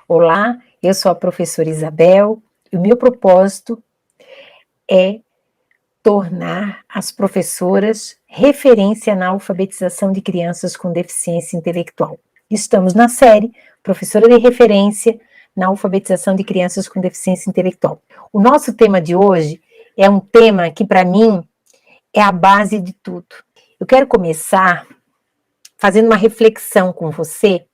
Olá, eu sou a professora Isabel e o meu propósito é tornar as professoras referência na alfabetização de crianças com deficiência intelectual. Estamos na série Professora de Referência na alfabetização de crianças com deficiência intelectual. O nosso tema de hoje é um tema que, para mim, é a base de tudo. Eu quero começar fazendo uma reflexão com você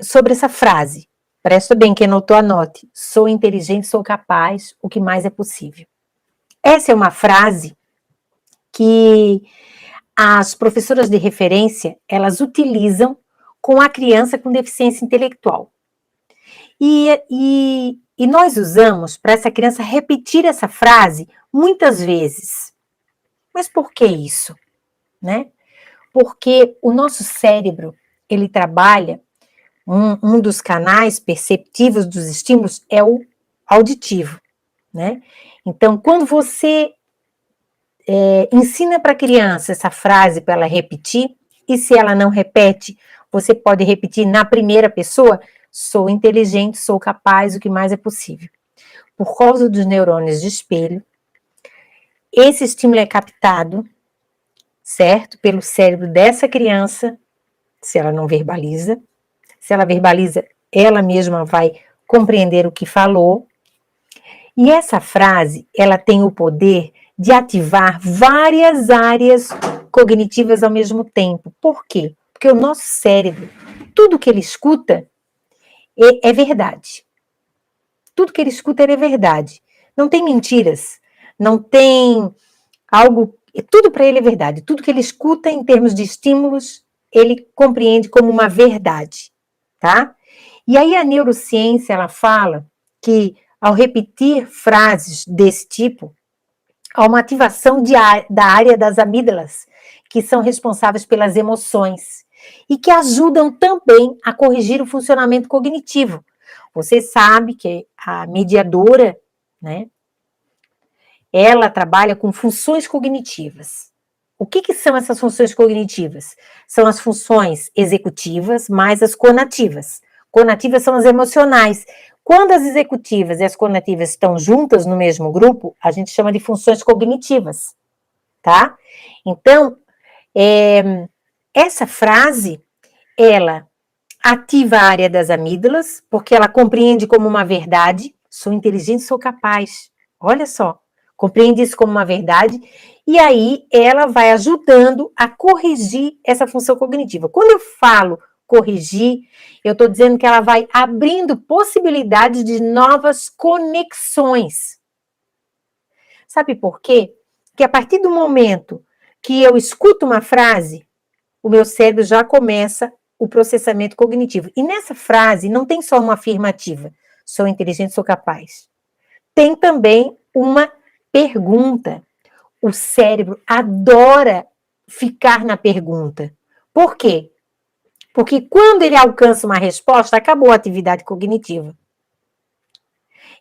sobre essa frase. Presta bem, quem anotou, anote. Sou inteligente, sou capaz, o que mais é possível. Essa é uma frase que as professoras de referência, elas utilizam com a criança com deficiência intelectual. E nós usamos para essa criança repetir essa frase muitas vezes. Mas por que isso? Né? Porque o nosso cérebro, ele trabalha, um dos canais perceptivos dos estímulos é o auditivo, né? Então, quando você ensina para a criança essa frase para ela repetir, e se ela não repete, você pode repetir na primeira pessoa: sou inteligente, sou capaz, o que mais é possível. Por causa dos neurônios de espelho, esse estímulo é captado, certo? Pelo cérebro dessa criança, se ela não verbaliza. Se ela verbaliza, ela mesma vai compreender o que falou. E essa frase, ela tem o poder de ativar várias áreas cognitivas ao mesmo tempo. Por quê? Porque o nosso cérebro, tudo que ele escuta é verdade. Tudo que ele escuta é verdade. Não tem mentiras, não tem algo... Tudo para ele é verdade. Tudo que ele escuta em termos de estímulos, ele compreende como uma verdade, tá? E aí a neurociência, ela fala que ao repetir frases desse tipo, há uma ativação da área das amígdalas, que são responsáveis pelas emoções, e que ajudam também a corrigir o funcionamento cognitivo. Você sabe que a mediadora, né, ela trabalha com funções cognitivas. O que são essas funções cognitivas? São as funções executivas mais as conativas. Conativas são as emocionais. Quando as executivas e as conativas estão juntas no mesmo grupo, a gente chama de funções cognitivas, tá? Então, essa frase, ela ativa a área das amígdalas, porque ela compreende como uma verdade: sou inteligente, sou capaz. Olha só, compreende isso como uma verdade, e aí ela vai ajudando a corrigir essa função cognitiva. Quando eu falo corrigir, eu estou dizendo que ela vai abrindo possibilidades de novas conexões. Sabe por quê? Porque a partir do momento que eu escuto uma frase, o meu cérebro já começa o processamento cognitivo. E nessa frase não tem só uma afirmativa: sou inteligente, sou capaz. Tem também uma pergunta. O cérebro adora ficar na pergunta. Por quê? Porque quando ele alcança uma resposta, acabou a atividade cognitiva.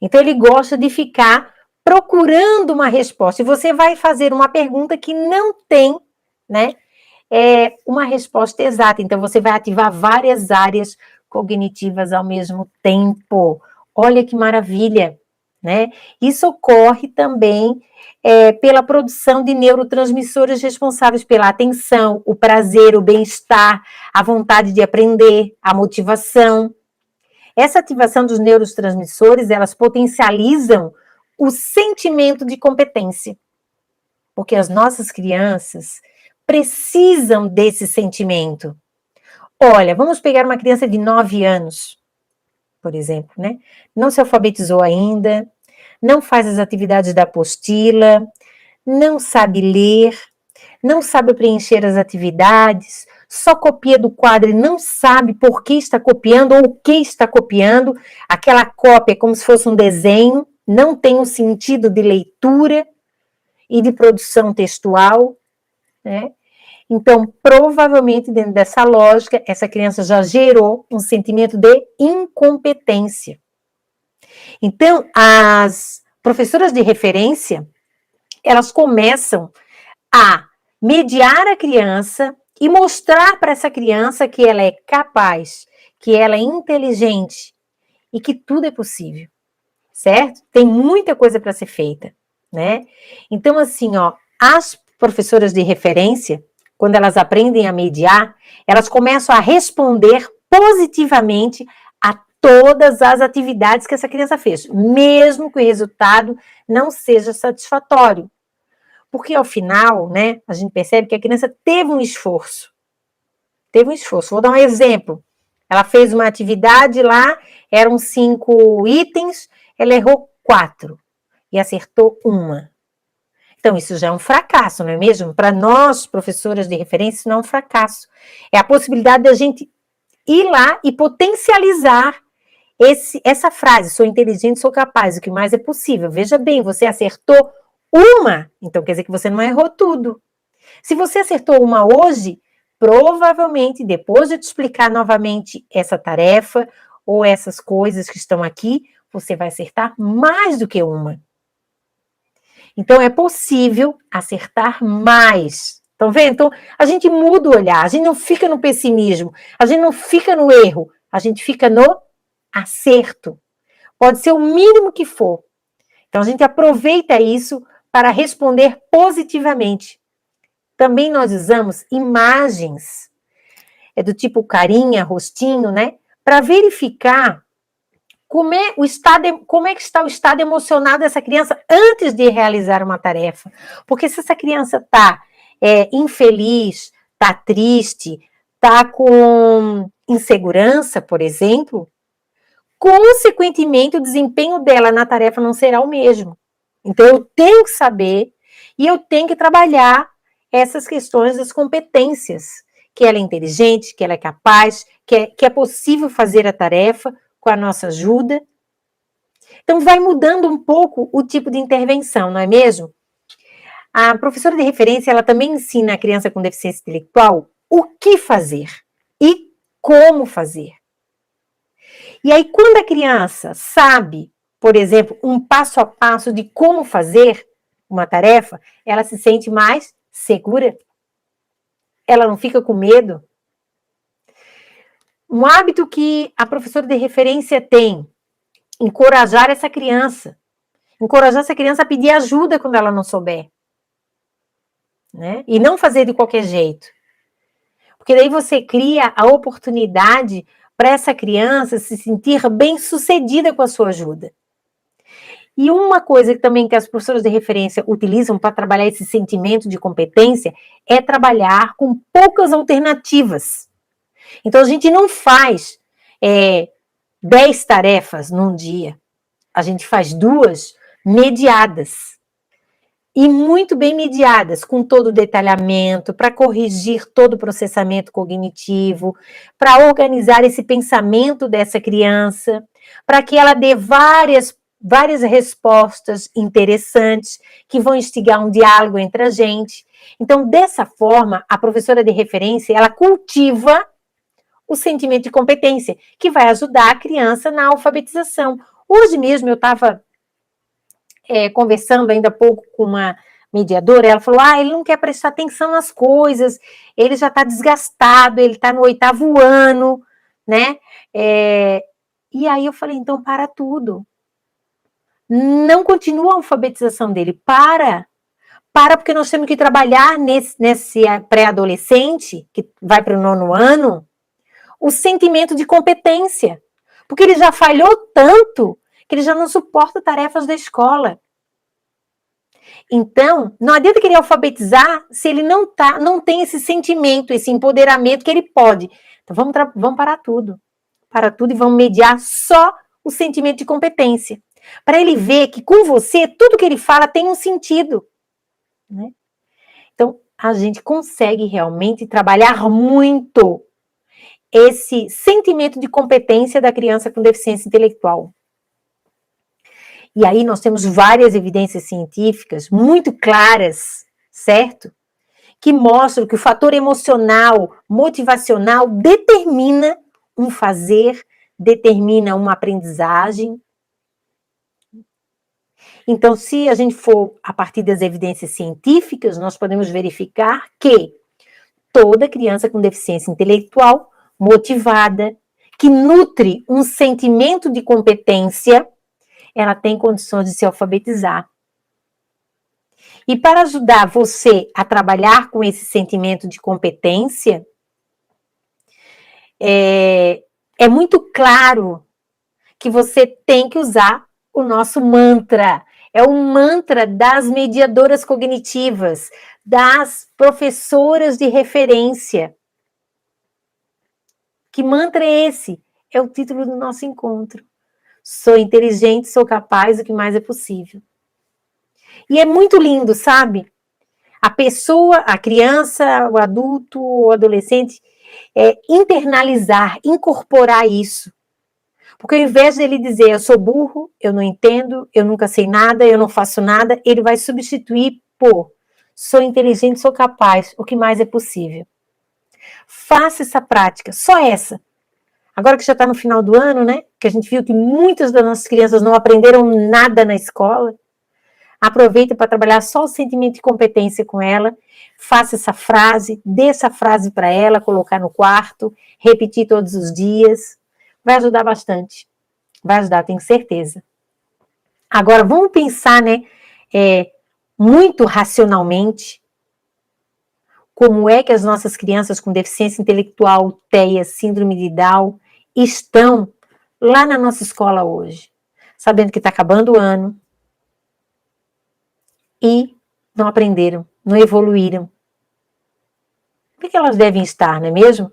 Então ele gosta de ficar procurando uma resposta. E você vai fazer uma pergunta que não tem, né, uma resposta exata. Então você vai ativar várias áreas cognitivas ao mesmo tempo. Olha que maravilha, né? Isso ocorre também pela produção de neurotransmissores responsáveis pela atenção, o prazer, o bem-estar, a vontade de aprender, a motivação. Essa ativação dos neurotransmissores, elas potencializam o sentimento de competência, porque as nossas crianças precisam desse sentimento. Olha, vamos pegar uma criança de 9 anos, por exemplo, né? Não se alfabetizou ainda, não faz as atividades da apostila, não sabe ler, não sabe preencher as atividades, só copia do quadro e não sabe por que está copiando ou o que está copiando. Aquela cópia é como se fosse um desenho, não tem um sentido de leitura e de produção textual, né? Então, provavelmente, dentro dessa lógica, essa criança já gerou um sentimento de incompetência. Então, as professoras de referência, elas começam a mediar a criança e mostrar para essa criança que ela é capaz, que ela é inteligente, e que tudo é possível, certo? Tem muita coisa para ser feita, né? Então, assim, ó, as professoras de referência, quando elas aprendem a mediar, elas começam a responder positivamente a todas as atividades que essa criança fez, mesmo que o resultado não seja satisfatório. Porque, ao final, né, a gente percebe que a criança teve um esforço. Teve um esforço. Vou dar um exemplo. Ela fez uma atividade lá, eram 5 itens, ela errou 4 e acertou uma. Então, isso já é um fracasso, não é mesmo? Para nós, professoras de referência, isso não é um fracasso. É a possibilidade da gente ir lá e potencializar essa frase, sou inteligente, sou capaz, o que mais é possível. Veja bem, você acertou uma, então quer dizer que você não errou tudo. Se você acertou uma hoje, provavelmente, depois de eu te explicar novamente essa tarefa ou essas coisas que estão aqui, você vai acertar mais do que uma. Então, é possível acertar mais. Estão vendo? Então, a gente muda o olhar, a gente não fica no pessimismo, a gente não fica no erro, a gente fica no acerto. Pode ser o mínimo que for. Então, a gente aproveita isso para responder positivamente. Também nós usamos imagens, do tipo carinha, rostinho, né? Para verificar como é que está o estado emocional dessa criança antes de realizar uma tarefa. Porque se essa criança está infeliz, está triste, está com insegurança, por exemplo, consequentemente o desempenho dela na tarefa não será o mesmo. Então eu tenho que saber e eu tenho que trabalhar essas questões das competências, que ela é inteligente, que ela é capaz, que é possível fazer a tarefa com a nossa ajuda. Então, vai mudando um pouco o tipo de intervenção, não é mesmo? A professora de referência, ela também ensina a criança com deficiência intelectual o que fazer e como fazer. E aí, quando a criança sabe, por exemplo, um passo a passo de como fazer uma tarefa, ela se sente mais segura. Ela não fica com medo. Um hábito que a professora de referência tem, encorajar essa criança a pedir ajuda quando ela não souber, né? E não fazer de qualquer jeito. Porque daí você cria a oportunidade para essa criança se sentir bem-sucedida com a sua ajuda. E uma coisa que também que as professoras de referência utilizam para trabalhar esse sentimento de competência é trabalhar com poucas alternativas. Então, a gente não faz 10 tarefas num dia. A gente faz 2 mediadas. E muito bem mediadas, com todo o detalhamento, para corrigir todo o processamento cognitivo, para organizar esse pensamento dessa criança, para que ela dê várias respostas interessantes que vão instigar um diálogo entre a gente. Então, dessa forma, a professora de referência, ela cultiva o sentimento de competência, que vai ajudar a criança na alfabetização. Hoje mesmo eu estava conversando ainda há pouco com uma mediadora, ela falou, ele não quer prestar atenção nas coisas, ele já está desgastado, ele está no 8º ano, né? E aí eu falei, então para tudo. Não continua a alfabetização dele, para porque nós temos que trabalhar nesse pré-adolescente, que vai para o 9º ano, o sentimento de competência, porque ele já falhou tanto que ele já não suporta tarefas da escola. Então, não adianta querer alfabetizar se ele não tem esse sentimento, esse empoderamento que ele pode. Então, vamos parar tudo. Para tudo e vamos mediar só o sentimento de competência. Para ele ver que com você, tudo que ele fala tem um sentido. Né? Então, a gente consegue realmente trabalhar muito esse sentimento de competência da criança com deficiência intelectual. E aí nós temos várias evidências científicas muito claras, certo? Que mostram que o fator emocional, motivacional, determina um fazer, determina uma aprendizagem. Então, se a gente for a partir das evidências científicas, nós podemos verificar que toda criança com deficiência intelectual motivada, que nutre um sentimento de competência, ela tem condições de se alfabetizar. E para ajudar você a trabalhar com esse sentimento de competência, é muito claro que você tem que usar o nosso mantra. É o mantra das mediadoras cognitivas, das professoras de referência. Que mantra é esse? É o título do nosso encontro. Sou inteligente, sou capaz, o que mais é possível. E é muito lindo, sabe? A pessoa, a criança, o adulto, o adolescente, internalizar, incorporar isso. Porque ao invés dele dizer, eu sou burro, eu não entendo, eu nunca sei nada, eu não faço nada, ele vai substituir por, sou inteligente, sou capaz, o que mais é possível. Faça essa prática, só essa. Agora que já está no final do ano, né? Que a gente viu que muitas das nossas crianças não aprenderam nada na escola. Aproveita para trabalhar só o sentimento de competência com ela. Faça essa frase, dê essa frase para ela, colocar no quarto, repetir todos os dias. Vai ajudar bastante. Vai ajudar, tenho certeza. Agora, vamos pensar, né? Muito racionalmente, como é que as nossas crianças com deficiência intelectual, TEA, síndrome de Down, estão lá na nossa escola hoje, sabendo que está acabando o ano e não aprenderam, não evoluíram. Como é que elas devem estar, não é mesmo?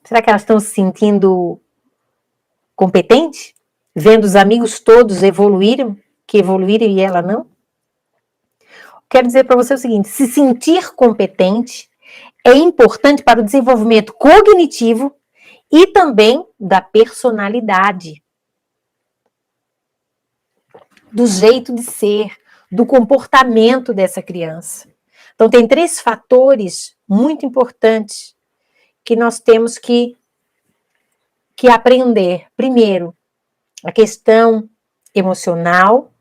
Será que elas estão se sentindo competentes? Vendo os amigos todos evoluíram, que evoluíram e ela não? Quero dizer para você o seguinte, se sentir competente é importante para o desenvolvimento cognitivo e também da personalidade, do jeito de ser, do comportamento dessa criança. Então, tem 3 fatores muito importantes que nós temos que aprender. Primeiro, a questão emocional,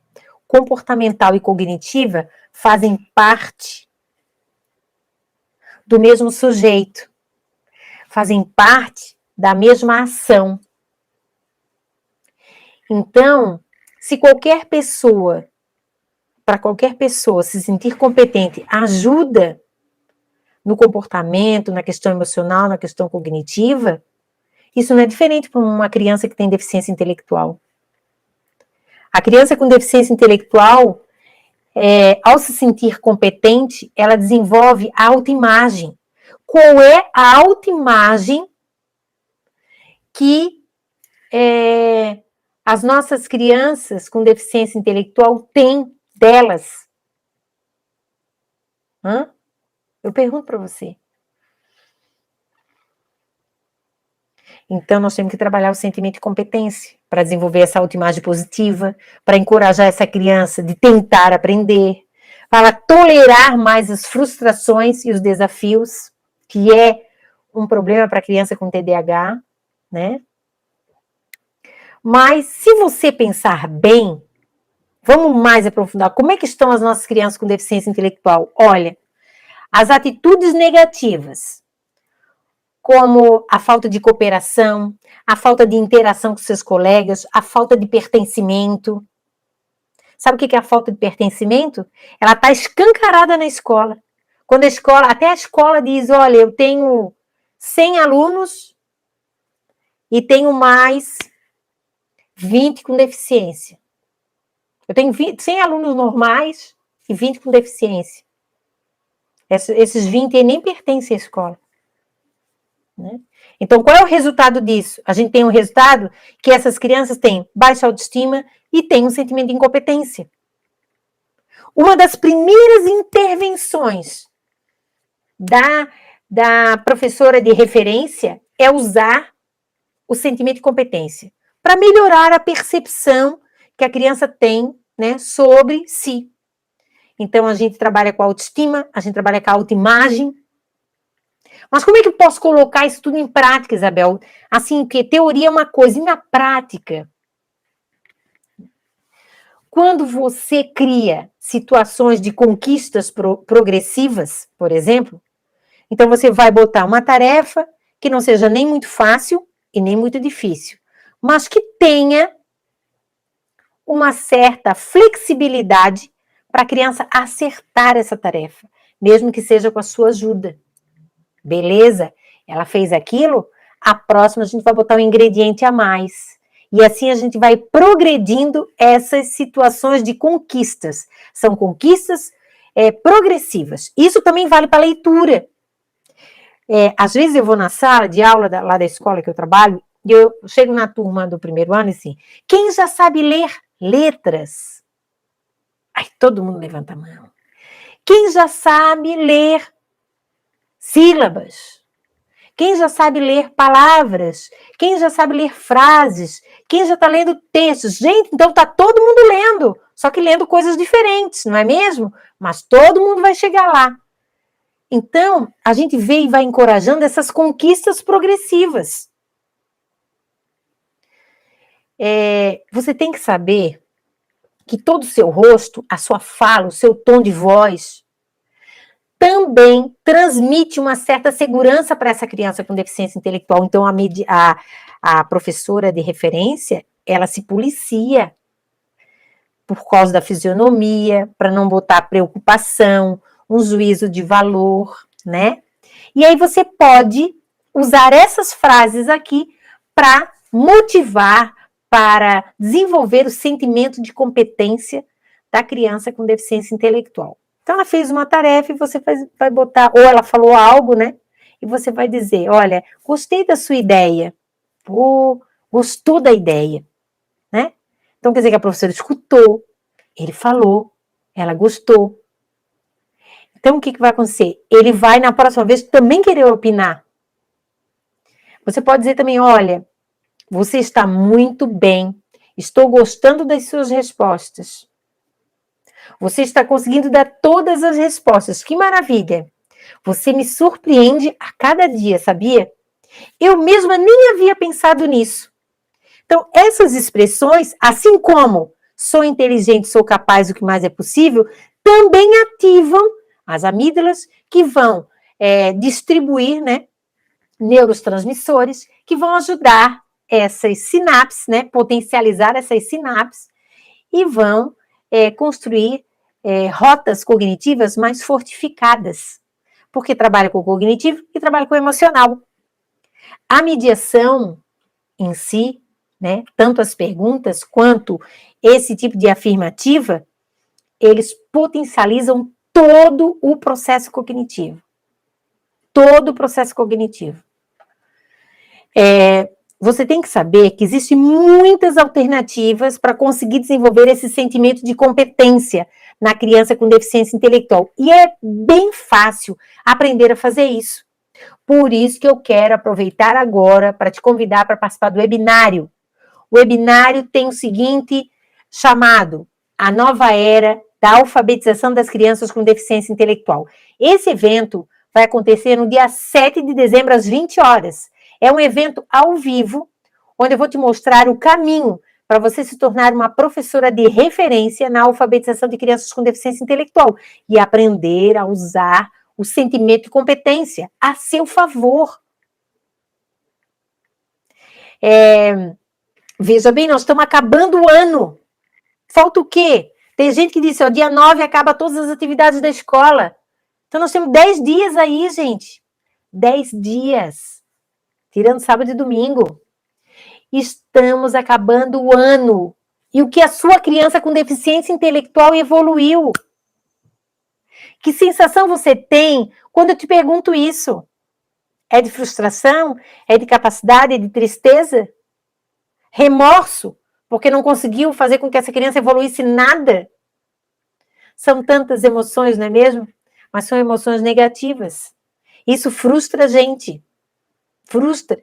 comportamental e cognitiva fazem parte do mesmo sujeito, fazem parte da mesma ação. Então, se qualquer pessoa, para qualquer pessoa se sentir competente, ajuda no comportamento, na questão emocional, na questão cognitiva, isso não é diferente para uma criança que tem deficiência intelectual. A criança com deficiência intelectual, ao se sentir competente, ela desenvolve a autoimagem. Qual é a autoimagem que as nossas crianças com deficiência intelectual têm delas? Eu pergunto para você. Então, nós temos que trabalhar o sentimento de competência para desenvolver essa autoimagem positiva, para encorajar essa criança de tentar aprender, para tolerar mais as frustrações e os desafios, que é um problema para a criança com TDAH, né? Mas, se você pensar bem, vamos mais aprofundar, como é que estão as nossas crianças com deficiência intelectual? Olha, as atitudes negativas, como a falta de cooperação, a falta de interação com seus colegas, a falta de pertencimento. Sabe o que é a falta de pertencimento? Ela está escancarada na escola. Quando a escola, até a escola diz, olha, eu tenho 100 alunos e tenho mais 20 com deficiência. Eu tenho 100 alunos normais e 20 com deficiência. Esses 20 nem pertencem à escola. Né? Então, qual é o resultado disso? A gente tem um resultado que essas crianças têm baixa autoestima e têm um sentimento de incompetência. Uma das primeiras intervenções da professora de referência é usar o sentimento de competência para melhorar a percepção que a criança tem, né, sobre si. Então, a gente trabalha com a autoestima, a gente trabalha com a autoimagem. Mas como é que eu posso colocar isso tudo em prática, Isabel? Assim, porque teoria é uma coisa, e na prática? Quando você cria situações de conquistas progressivas, por exemplo, então você vai botar uma tarefa que não seja nem muito fácil e nem muito difícil, mas que tenha uma certa flexibilidade para a criança acertar essa tarefa, mesmo que seja com a sua ajuda. Beleza? Ela fez aquilo, a próxima a gente vai botar um ingrediente a mais. E assim a gente vai progredindo essas situações de conquistas. São conquistas progressivas. Isso também vale para a leitura. Às vezes eu vou na sala de aula lá da escola que eu trabalho, e eu chego na turma do primeiro ano e assim, quem já sabe ler letras? Aí todo mundo levanta a mão. Quem já sabe ler sílabas? Quem já sabe ler palavras? Quem já sabe ler frases? Quem já está lendo textos? Gente, então está todo mundo lendo, só que lendo coisas diferentes, não é mesmo? Mas todo mundo vai chegar lá. Então, a gente vê e vai encorajando essas conquistas progressivas. Você tem que saber que todo o seu rosto, a sua fala, o seu tom de voz, também transmite uma certa segurança para essa criança com deficiência intelectual. Então, a professora de referência, ela se policia por causa da fisionomia, para não botar preocupação, um juízo de valor, né? E aí você pode usar essas frases aqui para motivar, para desenvolver o sentimento de competência da criança com deficiência intelectual. Então, ela fez uma tarefa e você vai botar, ou ela falou algo, né? E você vai dizer, olha, gostei da sua ideia. Pô, gostou da ideia, né? Então, quer dizer que a professora escutou, ele falou, ela gostou. Então, o que vai acontecer? Ele vai, na próxima vez, também querer opinar. Você pode dizer também, olha, você está muito bem, estou gostando das suas respostas. Você está conseguindo dar todas as respostas. Que maravilha! Você me surpreende a cada dia, sabia? Eu mesma nem havia pensado nisso. Então, essas expressões, assim como sou inteligente, sou capaz, o que mais é possível, também ativam as amígdalas que vão distribuir, né, neurotransmissores que vão ajudar essas sinapses, né, potencializar essas sinapses e vão construir rotas cognitivas mais fortificadas, porque trabalha com o cognitivo e trabalha com o emocional. A mediação em si, né, tanto as perguntas quanto esse tipo de afirmativa, eles potencializam todo o processo cognitivo. Todo o processo cognitivo. Você tem que saber que existem muitas alternativas para conseguir desenvolver esse sentimento de competência na criança com deficiência intelectual. E é bem fácil aprender a fazer isso. Por isso que eu quero aproveitar agora para te convidar para participar do webinário. O webinário tem o seguinte chamado: A Nova Era da Alfabetização das Crianças com Deficiência Intelectual. Esse evento vai acontecer no dia 7 de dezembro, às 20 horas. É um evento ao vivo, onde eu vou te mostrar o caminho para você se tornar uma professora de referência na alfabetização de crianças com deficiência intelectual e aprender a usar o sentimento de competência a seu favor. Veja bem, nós estamos acabando o ano. Falta o quê? Tem gente que disse, ó, dia 9 acaba todas as atividades da escola. Então nós temos 10 dias aí, gente. 10 dias. Tirando sábado e domingo. Estamos acabando o ano. E o que a sua criança com deficiência intelectual evoluiu? Que sensação você tem quando eu te pergunto isso? É de frustração? É de capacidade? É de tristeza? Remorso? Porque não conseguiu fazer com que essa criança evoluísse nada? São tantas emoções, não é mesmo? Mas são emoções negativas. Isso frustra a gente. Frustra.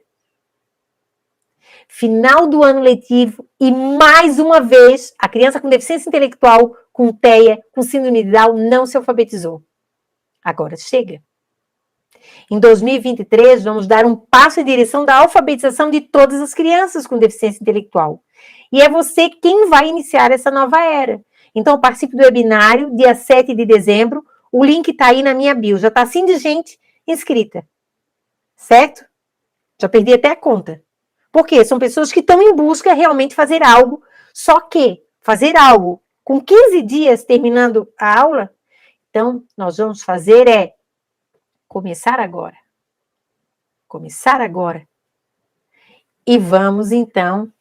Final do ano letivo e, mais uma vez, a criança com deficiência intelectual, com TEA, com síndrome de Down, não se alfabetizou. Agora chega. Em 2023, vamos dar um passo em direção da alfabetização de todas as crianças com deficiência intelectual. E é você quem vai iniciar essa nova era. Então, participe do webinário, dia 7 de dezembro. O link está aí na minha bio. Já está assim de gente inscrita. Certo? Já perdi até a conta. Por quê? São pessoas que estão em busca realmente de fazer algo, só que fazer algo com 15 dias terminando a aula, então nós vamos fazer começar agora. Começar agora. E vamos, então,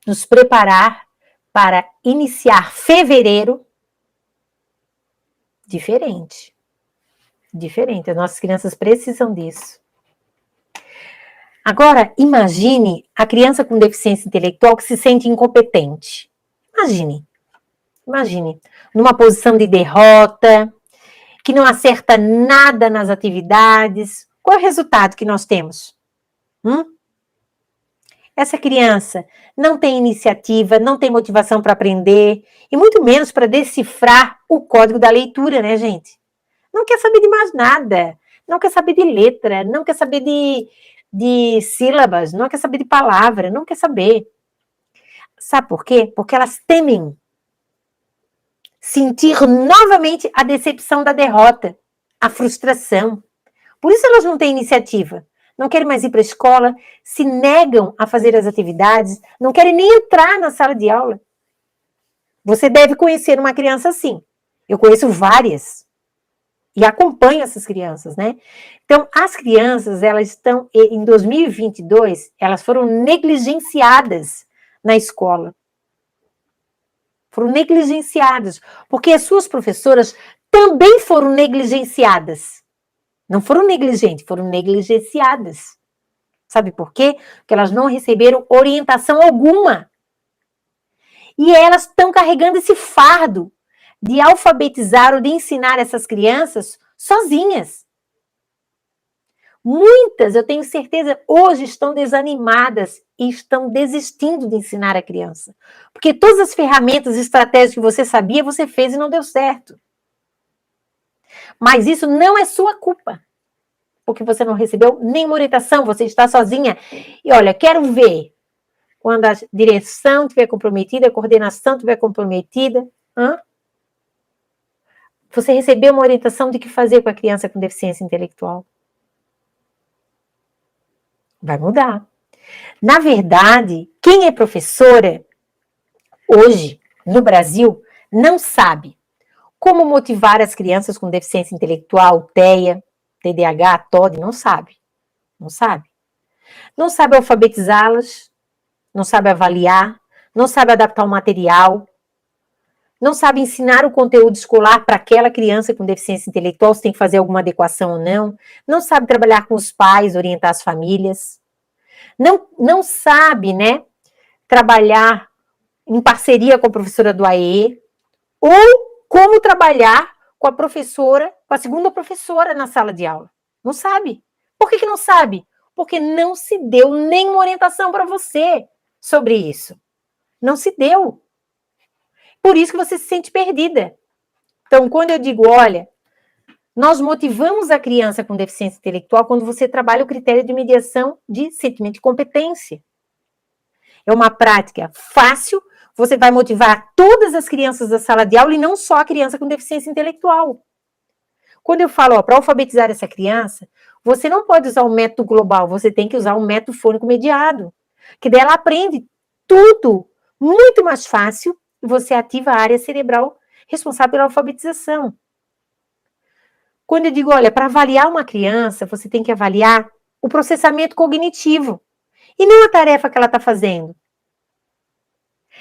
nos preparar para iniciar fevereiro diferente. Diferente. As nossas crianças precisam disso. Agora, imagine a criança com deficiência intelectual que se sente incompetente. Imagine, numa posição de derrota, que não acerta nada nas atividades. Qual é o resultado que nós temos? Essa criança não tem iniciativa, não tem motivação para aprender, e muito menos para decifrar o código da leitura, né, gente? Não quer saber de mais nada, não quer saber de letra, não quer saber de sílabas, não quer saber de palavra, não quer saber. Sabe por quê? Porque elas temem sentir novamente a decepção da derrota, a frustração. Por isso elas não têm iniciativa. Não querem mais ir para a escola, se negam a fazer as atividades, não querem nem entrar na sala de aula. Você deve conhecer uma criança assim. Eu conheço várias. E acompanho essas crianças, né? Então, as crianças, elas estão, em 2022, elas foram negligenciadas na escola. Foram negligenciadas, porque as suas professoras também foram negligenciadas. Não foram negligentes, foram negligenciadas. Sabe por quê? Porque elas não receberam orientação alguma. E elas estão carregando esse fardo de alfabetizar ou de ensinar essas crianças sozinhas. Muitas, eu tenho certeza, hoje estão desanimadas e estão desistindo de ensinar a criança. Porque todas as ferramentas e estratégias que você sabia, você fez e não deu certo. Mas isso não é sua culpa. Porque você não recebeu nenhuma orientação, você está sozinha. E olha, quero ver quando a direção estiver comprometida, a coordenação estiver comprometida. Você recebeu uma orientação de que fazer com a criança com deficiência intelectual? Vai mudar. Na verdade, quem é professora hoje no Brasil não sabe como motivar as crianças com deficiência intelectual, TEA, TDAH, TOD, não sabe. Não sabe. Não sabe alfabetizá-las, não sabe avaliar, não sabe adaptar o material, não sabe ensinar o conteúdo escolar para aquela criança com deficiência intelectual, se tem que fazer alguma adequação ou não sabe trabalhar com os pais, orientar as famílias, não sabe, né, trabalhar em parceria com a professora do AE, ou como trabalhar com a professora, com a segunda professora na sala de aula. Não sabe. Por que não sabe? Porque não se deu nenhuma orientação para você sobre isso. Não se deu. Por isso que você se sente perdida. Então, quando eu digo, olha, nós motivamos a criança com deficiência intelectual quando você trabalha o critério de mediação de sentimento de competência. É uma prática fácil, você vai motivar todas as crianças da sala de aula e não só a criança com deficiência intelectual. Quando eu falo, para alfabetizar essa criança, você não pode usar o método global, você tem que usar o método fônico mediado, que daí ela aprende tudo muito mais fácil e você ativa a área cerebral responsável pela alfabetização. Quando eu digo, olha, para avaliar uma criança, você tem que avaliar o processamento cognitivo e não a tarefa que ela está fazendo.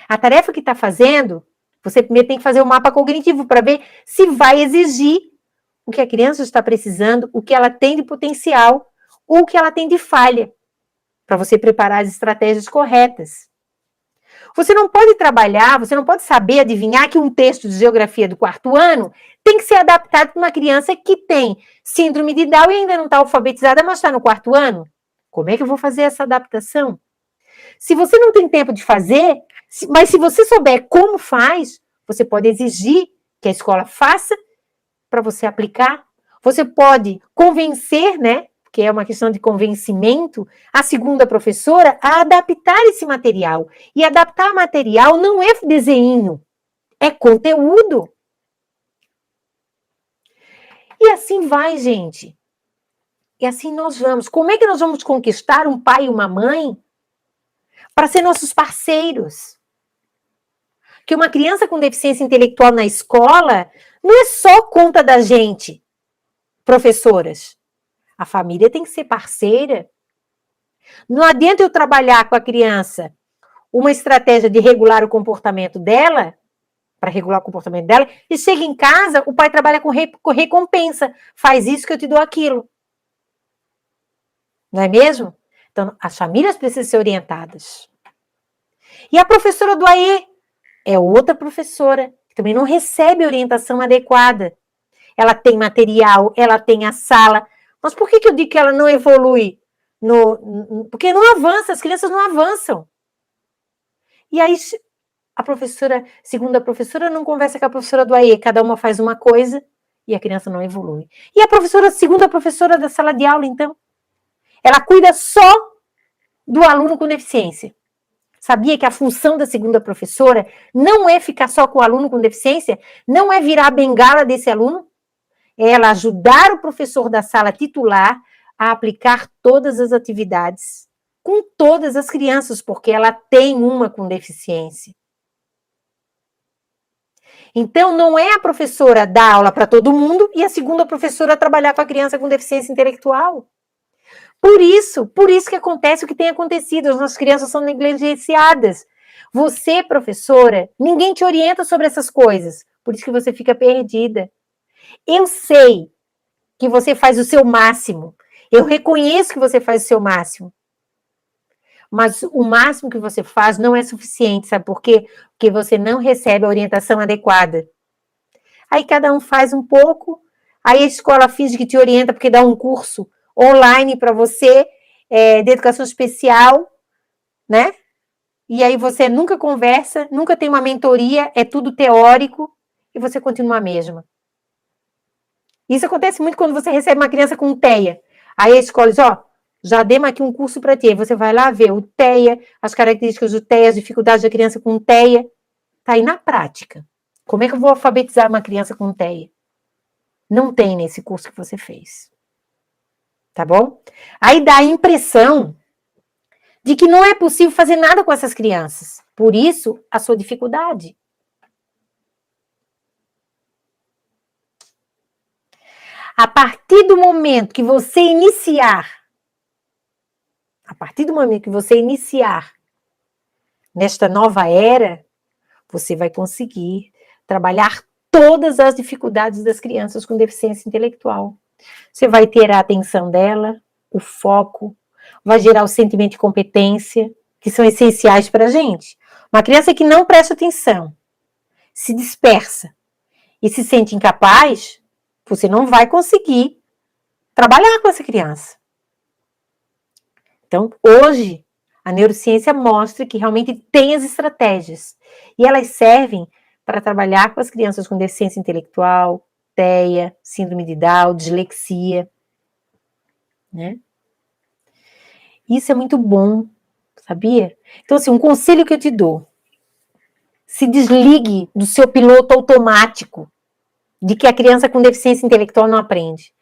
A tarefa que está fazendo, você primeiro tem que fazer o mapa cognitivo para ver se vai exigir o que a criança está precisando, o que ela tem de potencial ou o que ela tem de falha, para você preparar as estratégias corretas. Você não pode trabalhar, você não pode saber, adivinhar que um texto de geografia do 4º ano tem que ser adaptado para uma criança que tem síndrome de Down e ainda não está alfabetizada, mas está no 4º ano. Como é que eu vou fazer essa adaptação? Se você não tem tempo de fazer, mas se você souber como faz, você pode exigir que a escola faça para você aplicar. Você pode convencer, né, que é uma questão de convencimento, a segunda professora a adaptar esse material. E adaptar material não é desenho, é conteúdo. E assim vai, gente. E assim nós vamos. Como é que nós vamos conquistar um pai e uma mãe para ser nossos parceiros? Que uma criança com deficiência intelectual na escola não é só conta da gente, professoras. A família tem que ser parceira. Não adianta eu trabalhar com a criança uma estratégia de regular o comportamento dela, para regular o comportamento dela, e chega em casa, o pai trabalha com recompensa. Faz isso que eu te dou aquilo. Não é mesmo? Então, as famílias precisam ser orientadas. E a professora do AE é outra professora que também não recebe orientação adequada. Ela tem material, ela tem a sala. Mas por que eu digo que ela não evolui? Porque não avança, as crianças não avançam. E aí, a professora, segundo a professora, não conversa com a professora do AE, cada uma faz uma coisa e a criança não evolui. E a professora, segundo a professora da sala de aula, então, ela cuida só do aluno com deficiência. Sabia que a função da segunda professora não é ficar só com o aluno com deficiência? Não é virar a bengala desse aluno? É ela ajudar o professor da sala titular a aplicar todas as atividades com todas as crianças, porque ela tem uma com deficiência. Então, não é a professora dar aula para todo mundo e a segunda professora trabalhar com a criança com deficiência intelectual. Por isso que acontece o que tem acontecido, as nossas crianças são negligenciadas. Você, professora, ninguém te orienta sobre essas coisas, por isso que você fica perdida. Eu sei que você faz o seu máximo, eu reconheço que você faz o seu máximo, mas o máximo que você faz não é suficiente, sabe por quê? Porque você não recebe a orientação adequada. Aí cada um faz um pouco, aí a escola finge que te orienta porque dá um curso online para você, de educação especial, né? E aí você nunca conversa, nunca tem uma mentoria, é tudo teórico, e você continua a mesma. Isso acontece muito quando você recebe uma criança com TEA. Aí a escola diz, ó, já demos aqui um curso para ti. Aí você vai lá ver o TEA, as características do TEA, as dificuldades da criança com TEA. Tá aí na prática. Como é que eu vou alfabetizar uma criança com TEA? Não tem nesse curso que você fez. Tá bom? Aí dá a impressão de que não é possível fazer nada com essas crianças. Por isso, a sua dificuldade. A partir do momento que você iniciar nesta nova era, você vai conseguir trabalhar todas as dificuldades das crianças com deficiência intelectual. Você vai ter a atenção dela, o foco, vai gerar o sentimento de competência, que são essenciais para a gente. Uma criança que não presta atenção, se dispersa e se sente incapaz, você não vai conseguir trabalhar com essa criança. Então, hoje, a neurociência mostra que realmente tem as estratégias e elas servem para trabalhar com as crianças com deficiência intelectual, TEA, síndrome de Down, dislexia, né? Isso é muito bom, sabia? Então, assim, um conselho que eu te dou, se desligue do seu piloto automático de que a criança com deficiência intelectual não aprende.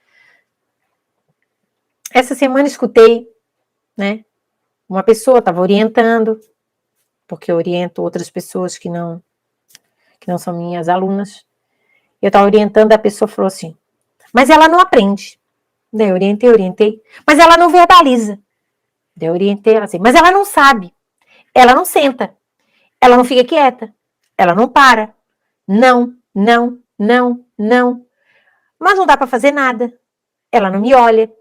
Essa semana escutei, né, uma pessoa estava orientando, porque eu oriento outras pessoas que não são minhas alunas. Eu estava orientando, a pessoa falou assim, mas ela não aprende. Daí eu orientei, mas ela não verbaliza. Daí eu orientei ela assim, mas ela não sabe, ela não senta, ela não fica quieta, ela não para. Não. Mas não dá para fazer nada. Ela não me olha,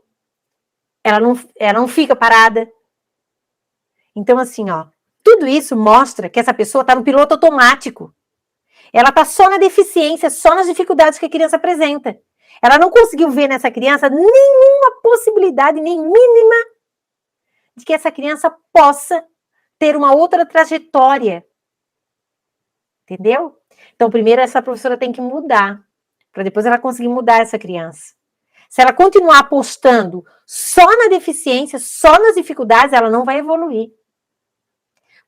ela não fica parada. Então, assim, ó, tudo isso mostra que essa pessoa está no piloto automático. Ela está só na deficiência, só nas dificuldades que a criança apresenta. Ela não conseguiu ver nessa criança nenhuma possibilidade, nem mínima, de que essa criança possa ter uma outra trajetória. Entendeu? Então, primeiro, essa professora tem que mudar, para depois ela conseguir mudar essa criança. Se ela continuar apostando só na deficiência, só nas dificuldades, ela não vai evoluir.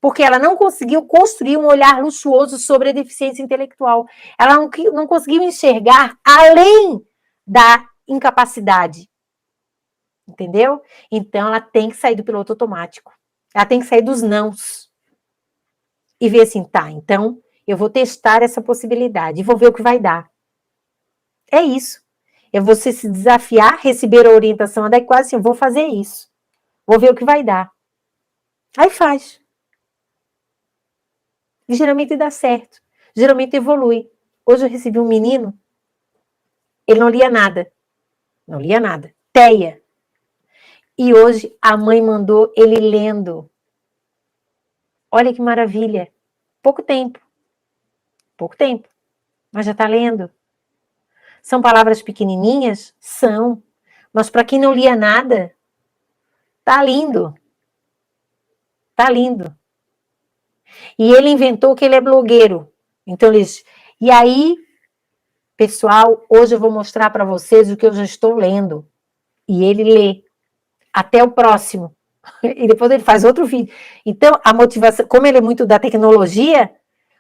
Porque ela não conseguiu construir um olhar luxuoso sobre a deficiência intelectual. Ela não conseguiu enxergar além da incapacidade. Entendeu? Então, ela tem que sair do piloto automático. Ela tem que sair dos nãos. E ver assim, tá, então eu vou testar essa possibilidade e vou ver o que vai dar. É isso. É você se desafiar, receber a orientação adequada, assim, eu vou fazer isso. Vou ver o que vai dar. Aí faz. E geralmente dá certo. Geralmente evolui. Hoje eu recebi um menino, ele não lia nada. Não lia nada. Teia. E hoje a mãe mandou ele lendo. Olha que maravilha. Pouco tempo. Pouco tempo. Mas já está lendo. São palavras pequenininhas? São. Mas para quem não lia nada, tá lindo. Tá lindo. E ele inventou que ele é blogueiro. Então eles... E aí, pessoal, hoje eu vou mostrar para vocês o que eu já estou lendo. E ele lê. Até o próximo. E depois ele faz outro vídeo. Então, a motivação, como ele é muito da tecnologia,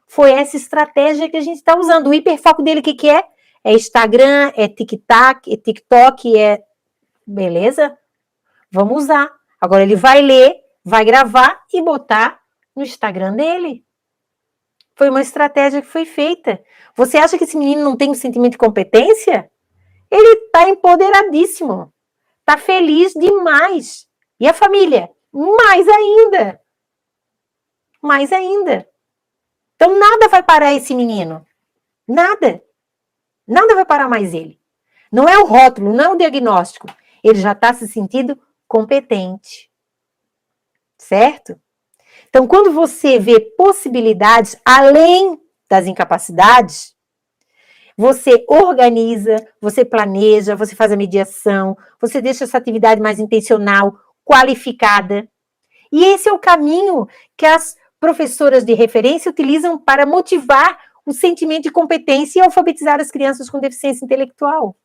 foi essa estratégia que a gente está usando. O hiperfoco dele, o que é? É Instagram, é TikTok, é... Beleza? Vamos usar. Agora ele vai ler, vai gravar e botar no Instagram dele. Foi uma estratégia que foi feita. Você acha que esse menino não tem um sentimento de competência? Ele está empoderadíssimo. Está feliz demais. E a família? Mais ainda. Mais ainda. Então nada vai parar esse menino. Nada. Nada vai parar mais ele. Não é o rótulo, não é o diagnóstico. Ele já está se sentindo competente. Certo? Então, quando você vê possibilidades além das incapacidades, você organiza, você planeja, você faz a mediação, você deixa essa atividade mais intencional, qualificada. E esse é o caminho que as professoras de referência utilizam para motivar o sentimento de competência e alfabetizar as crianças com deficiência intelectual.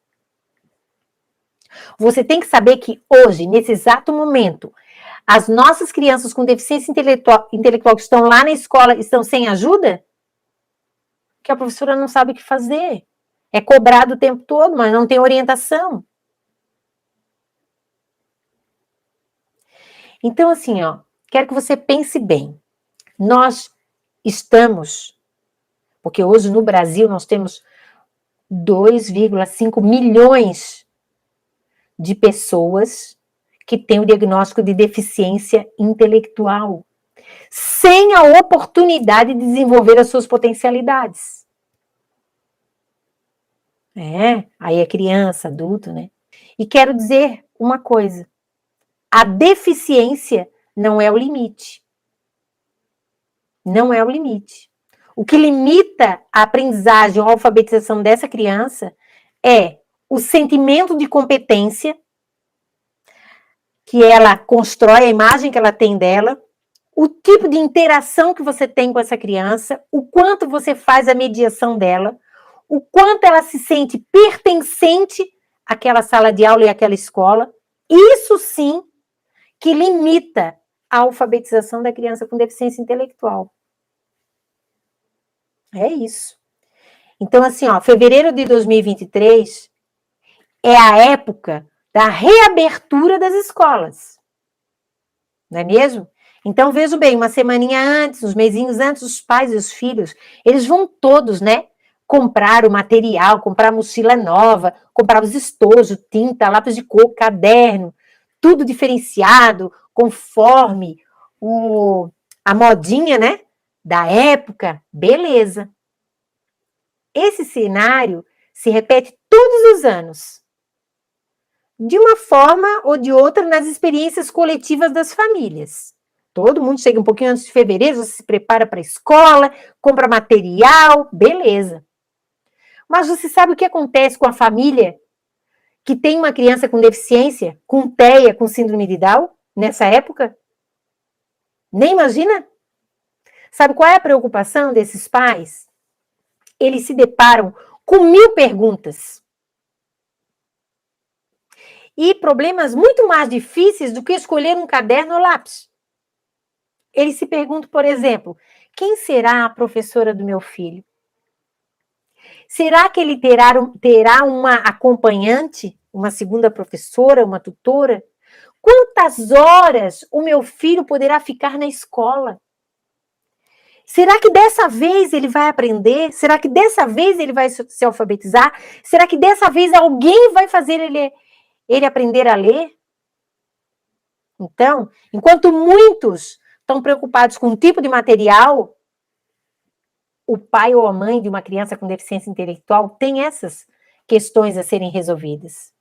Você tem que saber que hoje, nesse exato momento, as nossas crianças com deficiência intelectual que estão lá na escola estão sem ajuda? Que a professora não sabe o que fazer. É cobrado o tempo todo, mas não tem orientação. Então, assim, ó, quero que você pense bem. Nós estamos, porque hoje no Brasil nós temos 2,5 milhões de pessoas que têm o diagnóstico de deficiência intelectual, sem a oportunidade de desenvolver as suas potencialidades. Aí é criança, adulto, né? E quero dizer uma coisa, a deficiência não é o limite. Não é o limite. O que limita a aprendizagem ou a alfabetização dessa criança é o sentimento de competência que ela constrói, a imagem que ela tem dela, o tipo de interação que você tem com essa criança, o quanto você faz a mediação dela, o quanto ela se sente pertencente àquela sala de aula e àquela escola. Isso sim que limita a alfabetização da criança com deficiência intelectual. É isso. Então, assim, ó, fevereiro de 2023 é a época da reabertura das escolas. Não é mesmo? Então, vejo bem, uma semaninha antes, uns mesinhos antes, os pais e os filhos, eles vão todos, né? Comprar o material, comprar mochila nova, comprar os estojos, tinta, lápis de cor, caderno, tudo diferenciado, conforme a modinha, né? Da época, beleza. Esse cenário se repete todos os anos, de uma forma ou de outra nas experiências coletivas das famílias. Todo mundo chega um pouquinho antes de fevereiro, você se prepara para a escola, compra material, beleza. Mas você sabe o que acontece com a família que tem uma criança com deficiência, com TEA, com síndrome de Down, nessa época? Nem imagina? Sabe qual é a preocupação desses pais? Eles se deparam com 1000 perguntas. E problemas muito mais difíceis do que escolher um caderno ou lápis. Eles se perguntam, por exemplo, quem será a professora do meu filho? Será que ele terá uma acompanhante uma segunda professora, uma tutora? Quantas horas o meu filho poderá ficar na escola? Será que dessa vez ele vai aprender? Será que dessa vez ele vai se alfabetizar? Será que dessa vez alguém vai fazer ele aprender a ler? Então, enquanto muitos estão preocupados com o tipo de material, o pai ou a mãe de uma criança com deficiência intelectual tem essas questões a serem resolvidas.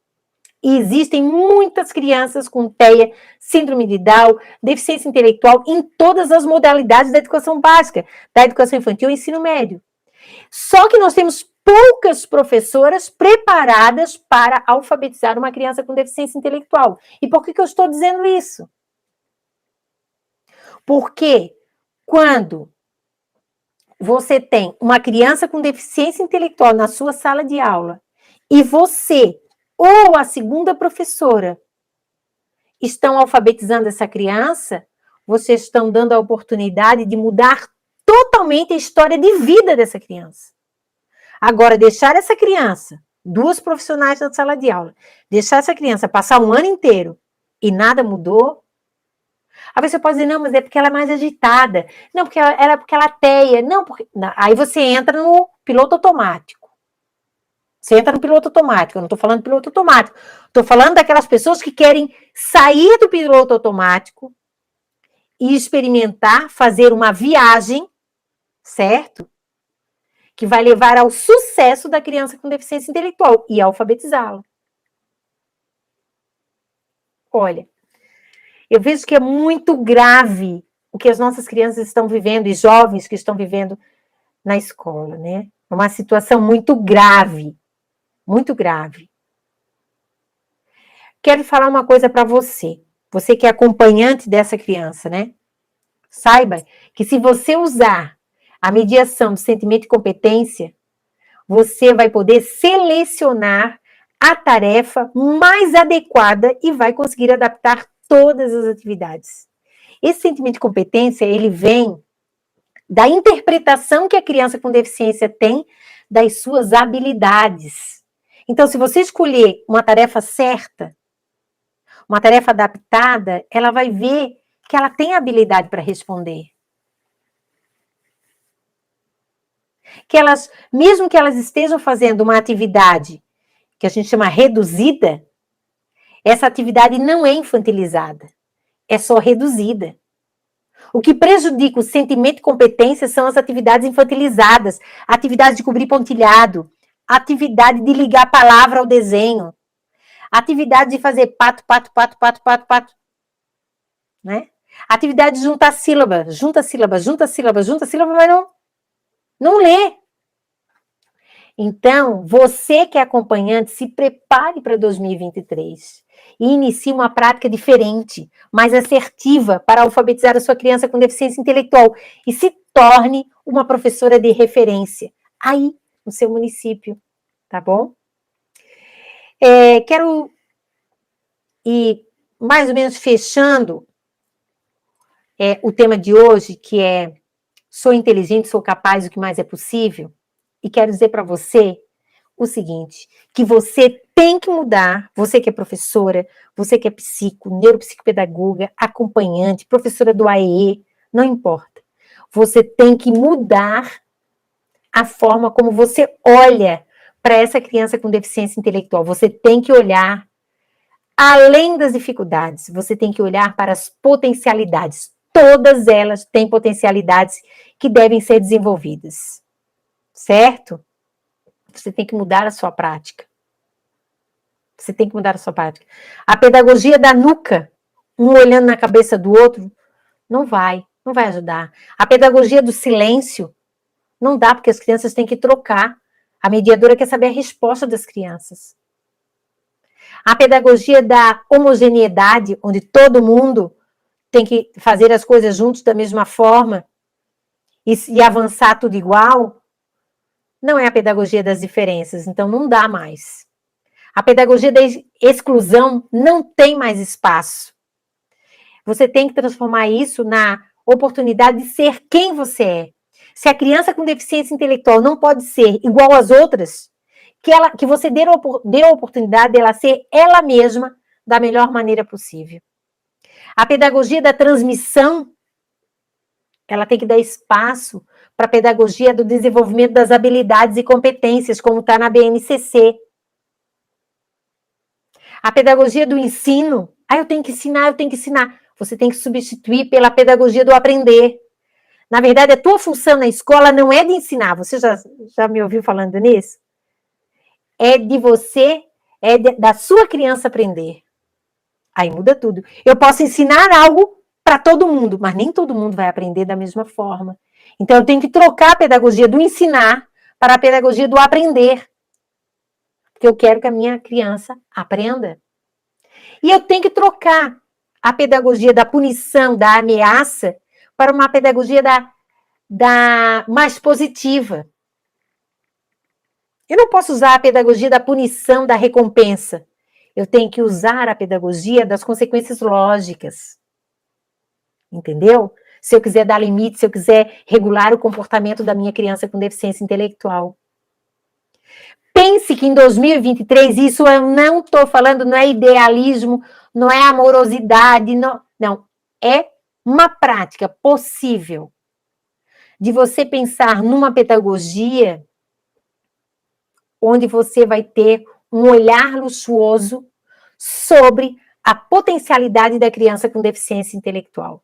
E existem muitas crianças com TEA, síndrome de Down, deficiência intelectual em todas as modalidades da educação básica, da educação infantil e ensino médio. Só que nós temos poucas professoras preparadas para alfabetizar uma criança com deficiência intelectual. E por que eu estou dizendo isso? Porque quando você tem uma criança com deficiência intelectual na sua sala de aula e você ou a segunda professora estão alfabetizando essa criança, vocês estão dando a oportunidade de mudar totalmente a história de vida dessa criança. Agora, deixar essa criança, duas profissionais na sala de aula, deixar essa criança passar um ano inteiro e nada mudou. Aí você pode dizer, não, mas é porque ela é mais agitada. Não, porque ela teia. Não, porque... Não. Aí você entra no piloto automático. Você entra no piloto automático. Eu não estou falando piloto automático. Estou falando daquelas pessoas que querem sair do piloto automático e experimentar, fazer uma viagem, certo? Que vai levar ao sucesso da criança com deficiência intelectual e alfabetizá-la. Olha, eu vejo que é muito grave o que as nossas crianças estão vivendo e jovens que estão vivendo na escola, né? É uma situação muito grave, muito grave. Quero falar uma coisa para você que é acompanhante dessa criança, né? Saiba que se você usar a mediação do sentimento de competência, você vai poder selecionar a tarefa mais adequada e vai conseguir adaptar todas as atividades. Esse sentimento de competência, ele vem da interpretação que a criança com deficiência tem das suas habilidades. Então, se você escolher uma tarefa certa, uma tarefa adaptada, ela vai ver que ela tem habilidade para responder. Que elas, mesmo que elas estejam fazendo uma atividade que a gente chama reduzida, essa atividade não é infantilizada, é só reduzida. O que prejudica o sentimento de competência são as atividades infantilizadas, atividade de cobrir pontilhado, atividade de ligar a palavra ao desenho, atividade de fazer pato, pato, pato, pato, pato, pato, né? Atividade de juntar sílaba, junta sílaba, junta sílaba, junta sílaba, mas não lê. Então, você que é acompanhante, se prepare para 2023 e inicie uma prática diferente, mais assertiva para alfabetizar a sua criança com deficiência intelectual e se torne uma professora de referência aí no seu município, tá bom? Quero ir mais ou menos fechando o tema de hoje, que é sou inteligente, sou capaz, o que mais é possível. E quero dizer para você o seguinte, que você tem que mudar, você que é professora, você que é neuropsicopedagoga, acompanhante, professora do AEE, não importa. Você tem que mudar a forma como você olha para essa criança com deficiência intelectual. Você tem que olhar além das dificuldades, você tem que olhar para as potencialidades. Todas elas têm potencialidades que devem ser desenvolvidas. Certo? Você tem que mudar a sua prática. Você tem que mudar a sua prática. A pedagogia da nuca, um olhando na cabeça do outro, não vai ajudar. A pedagogia do silêncio, não dá, porque as crianças têm que trocar. A mediadora quer saber a resposta das crianças. A pedagogia da homogeneidade, onde todo mundo tem que fazer as coisas juntos da mesma forma e avançar tudo igual, não é a pedagogia das diferenças, então não dá mais. A pedagogia da exclusão não tem mais espaço. Você tem que transformar isso na oportunidade de ser quem você é. Se a criança com deficiência intelectual não pode ser igual às outras, que você dê a oportunidade dela ser ela mesma da melhor maneira possível. A pedagogia da transmissão, ela tem que dar espaço para a pedagogia do desenvolvimento das habilidades e competências, como está na BNCC. A pedagogia do ensino, eu tenho que ensinar. Você tem que substituir pela pedagogia do aprender. Na verdade, a tua função na escola não é de ensinar. Você já me ouviu falando nisso? É de você, da sua criança aprender. Aí muda tudo. Eu posso ensinar algo para todo mundo, mas nem todo mundo vai aprender da mesma forma. Então, eu tenho que trocar a pedagogia do ensinar para a pedagogia do aprender. Porque eu quero que a minha criança aprenda. E eu tenho que trocar a pedagogia da punição, da ameaça, para uma pedagogia da mais positiva. Eu não posso usar a pedagogia da punição, da recompensa. Eu tenho que usar a pedagogia das consequências lógicas. Entendeu? Se eu quiser dar limite, se eu quiser regular o comportamento da minha criança com deficiência intelectual. Pense que em 2023, isso eu não estou falando, não é idealismo, não é amorosidade, não. É uma prática possível de você pensar numa pedagogia onde você vai ter um olhar luxuoso sobre a potencialidade da criança com deficiência intelectual.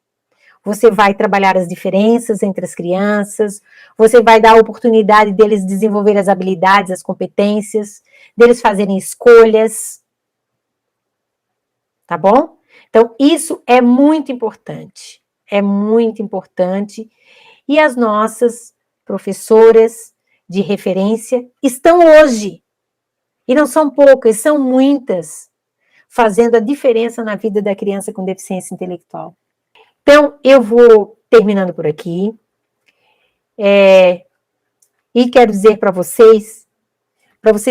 Você vai trabalhar as diferenças entre as crianças, você vai dar a oportunidade deles desenvolver as habilidades, as competências, deles fazerem escolhas. Tá bom? Então, isso é muito importante. É muito importante. E as nossas professoras de referência estão hoje, e não são poucas, são muitas, fazendo a diferença na vida da criança com deficiência intelectual. Então, eu vou terminando por aqui. E quero dizer para vocês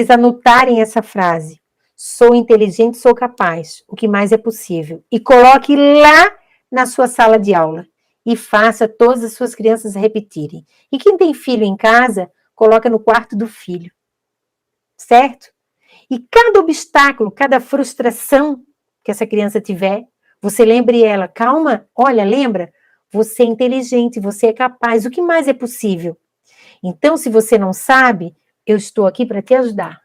anotarem essa frase. Sou inteligente, sou capaz. O que mais é possível? E coloque lá na sua sala de aula. E faça todas as suas crianças repetirem. E quem tem filho em casa, coloca no quarto do filho. Certo? E cada obstáculo, cada frustração que essa criança tiver, você lembre ela, calma, olha, lembra? Você é inteligente, você é capaz, o que mais é possível? Então, se você não sabe, eu estou aqui para te ajudar.